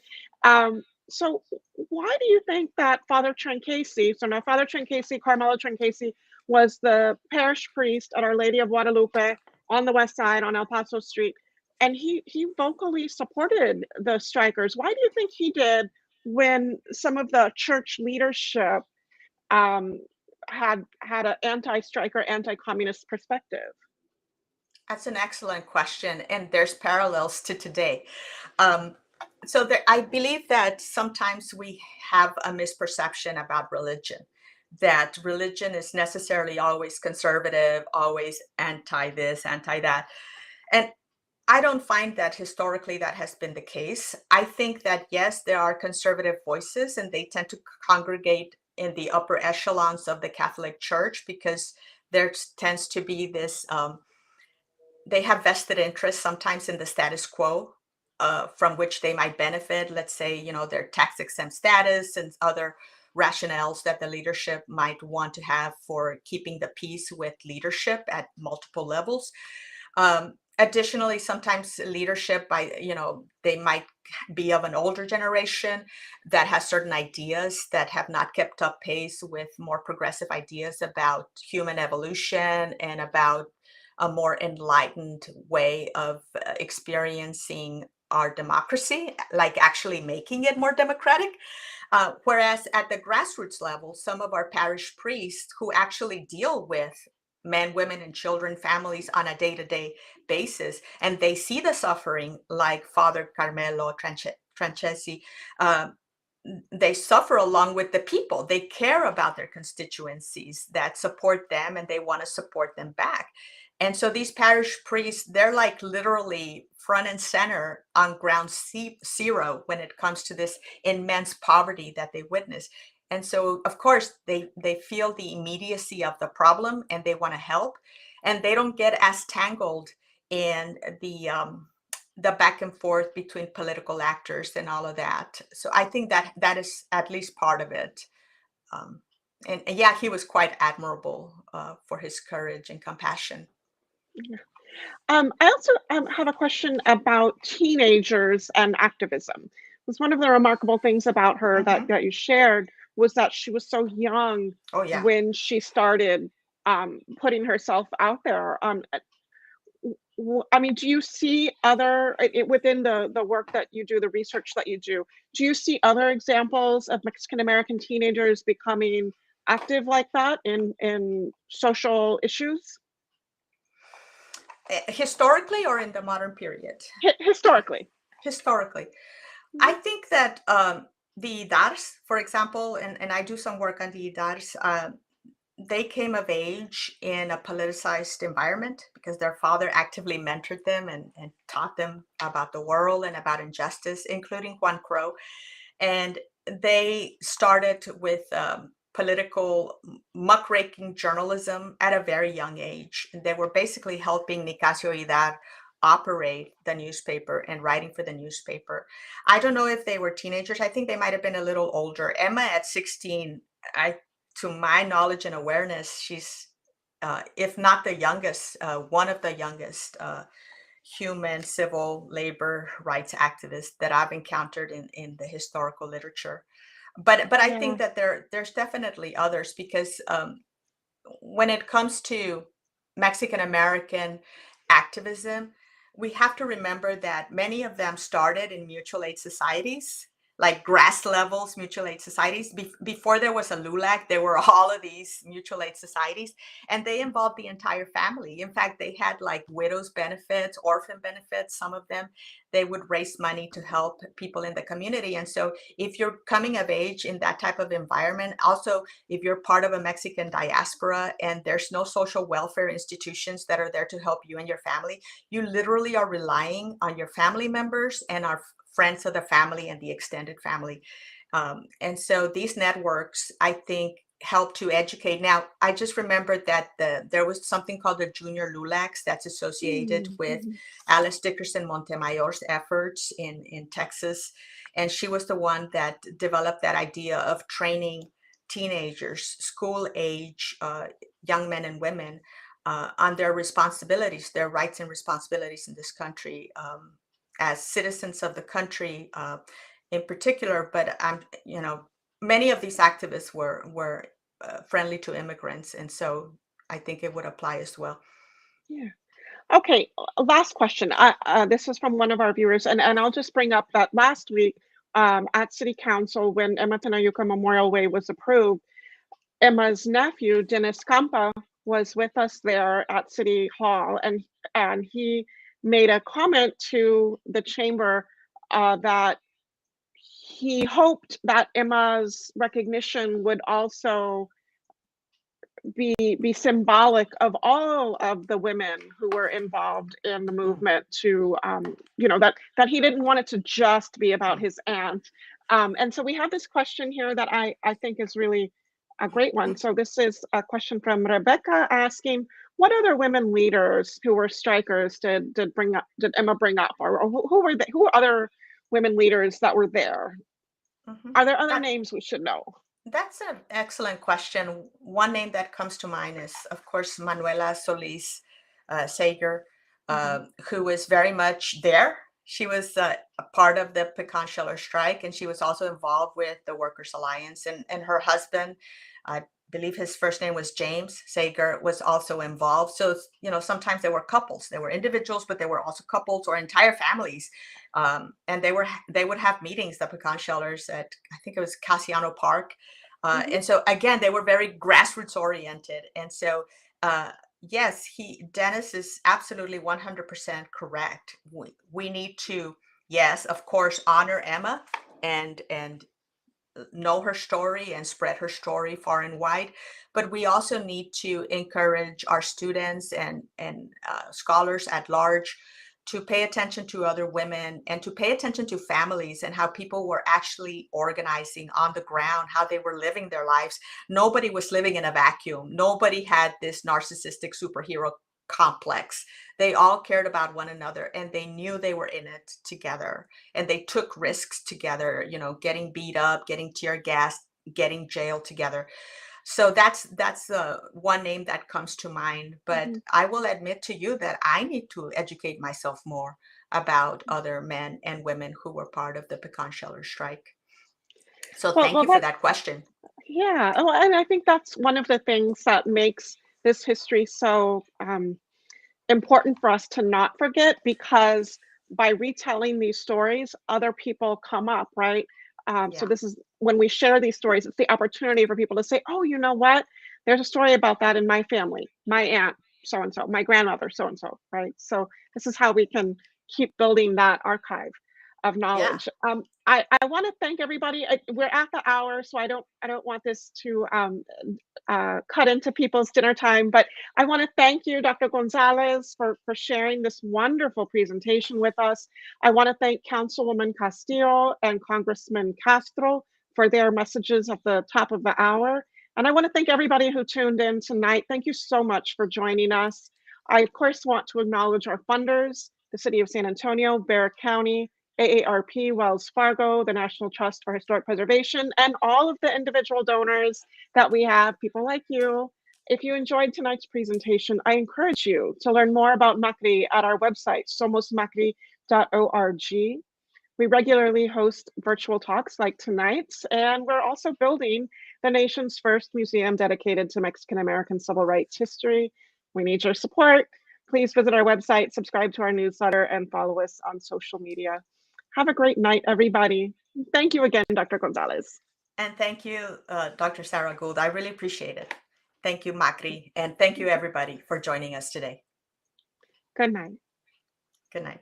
So why do you think that Father Trencasey, so now Father Trencasey, Carmelo Trencasey, was the parish priest at Our Lady of Guadalupe on the west side on El Paso Street, and he vocally supported the strikers? Why do you think he did when some of the church leadership had an anti-striker, anti-communist perspective? That's an excellent question, and there's parallels to today. So I believe that sometimes we have a misperception about religion, that religion is necessarily always conservative, always anti this, anti that. And I don't find that historically that has been the case. I think that, yes, there are conservative voices, and they tend to congregate in the upper echelons of the Catholic Church because there tends to be this, they have vested interest sometimes in the status quo, from which they might benefit. Let's say, their tax exempt status and other rationales that the leadership might want to have for keeping the peace with leadership at multiple levels. Additionally, sometimes leadership they might be of an older generation that has certain ideas that have not kept up pace with more progressive ideas about human evolution and about a more enlightened way of experiencing our democracy, like actually making it more democratic. Whereas at the grassroots level, some of our parish priests who actually deal with men, women, and children, families on a day-to-day basis, and they see the suffering, like Father Carmelo Francesi, they suffer along with the people. They care about their constituencies that support them, and they want to support them back. And so these parish priests, they're like literally front and center on ground zero when it comes to this immense poverty that they witness. And so, of course, they feel the immediacy of the problem and they want to help, and they don't get as tangled in the back and forth between political actors and all of that. So I think that is at least part of it. And yeah, he was quite admirable for his courage and compassion. I also have a question about teenagers and activism. Because one of the remarkable things about her that you shared was that she was so young Oh yeah. when she started putting herself out there. I mean, do you see other, within the work that you do, the research that you do you see other examples of Mexican American teenagers becoming active like that in social issues? Historically or in the modern period? Historically. Historically. I think that the IDARs, for example, and I do some work on the IDARs, they came of age in a politicized environment because their father actively mentored them and taught them about the world and about injustice, including Juan Crow. And they started with political muckraking journalism at a very young age. They were basically helping Nicasio Idar operate the newspaper and writing for the newspaper. I don't know if they were teenagers. I think they might have been a little older. Emma at 16, to my knowledge and awareness, she's, if not the youngest, one of the youngest human civil labor rights activists that I've encountered in the historical literature. But I think that there's definitely others, because when it comes to Mexican American activism, we have to remember that many of them started in mutual aid societies, like grass levels mutual aid societies. Before there was a LULAC, there were all of these mutual aid societies, and they involved the entire family. In fact, they had like widows benefits, orphan benefits. Some of them, they would raise money to help people in the community. And so if you're coming of age in that type of environment, also if you're part of a Mexican diaspora and there's no social welfare institutions that are there to help you and your family, you literally are relying on your family members and our friends of the family and the extended family. And so these networks, I think, help to educate. Now, I just remembered that there was something called the Junior LULACs that's associated with Alice Dickerson Montemayor's efforts in Texas. And she was the one that developed that idea of training teenagers, school age young men and women on their responsibilities, their rights and responsibilities in this country, as citizens of the country in particular. But many of these activists were friendly to immigrants, and so I think it would apply as well. Yeah. Okay, last question. This was from one of our viewers, and I'll just bring up that last week at City Council, when Emma Tenayuca Memorial Way was approved, Emma's nephew, Dennis Campa, was with us there at City Hall, and he made a comment to the chamber that he hoped that Emma's recognition would also be symbolic of all of the women who were involved in the movement, to that he didn't want it to just be about his aunt. And so we have this question here that I think is really a great one. So this is a question from Rebecca asking, what other women leaders who were strikers did Emma bring up, or who were they? Who were other women leaders that were there? Mhm. Are there other names we should know? That's an excellent question. One name that comes to mind is, of course, Manuela Solis Sager, who was very much there. She was a part of the Pecan Sheller strike, and she was also involved with the Workers' Alliance. And her husband, I believe his first name was James Sager, was also involved. So, you know, sometimes they were couples. They were individuals, but they were also couples or entire families. And they would have meetings, the Pecan Shellers, at, I think it was Casiano Park. And so again, they were very grassroots oriented. And so yes, Dennis is absolutely 100% correct. We need to, yes, of course, honor Emma and know her story and spread her story far and wide. But we also need to encourage our students and scholars at large to pay attention to other women and to pay attention to families and how people were actually organizing on the ground, how they were living their lives. Nobody was living in a vacuum. Nobody had this narcissistic superhero complex. They all cared about one another, and they knew they were in it together, and they took risks together, you know, getting beat up, getting tear gassed, getting jailed together. So that's one name that comes to mind. But I will admit to you that I need to educate myself more about other men and women who were part of the Pecan Sheller strike. So thank you for that question. Yeah, oh, and I think that's one of the things that makes this history so important for us to not forget, because by retelling these stories, other people come up, right? So this is when we share these stories, it's the opportunity for people to say, oh, you know what? There's a story about that in my family, my aunt, so-and-so, my grandmother, so-and-so, right? So this is how we can keep building that archive of knowledge. I want to thank everybody. We're at the hour, so I don't want this to cut into people's dinner time, but I want to thank you, Dr. Gonzalez, for sharing this wonderful presentation with us. I want to thank Councilwoman Castillo and Congressman Castro for their messages at the top of the hour. And I want to thank everybody who tuned in tonight. Thank you so much for joining us. I, of course, want to acknowledge our funders, the City of San Antonio, Bexar County, AARP, Wells Fargo, the National Trust for Historic Preservation, and all of the individual donors that we have, people like you. If you enjoyed tonight's presentation, I encourage you to learn more about MACRI at our website, somosmacri.org. We regularly host virtual talks like tonight's, and we're also building the nation's first museum dedicated to Mexican American civil rights history. We need your support. Please visit our website, subscribe to our newsletter, and follow us on social media. Have a great night, everybody. Thank you again, Dr. Gonzalez. And thank you, Dr. Sarah Gould. I really appreciate it. Thank you, MACRI. And thank you, everybody, for joining us today. Good night. Good night.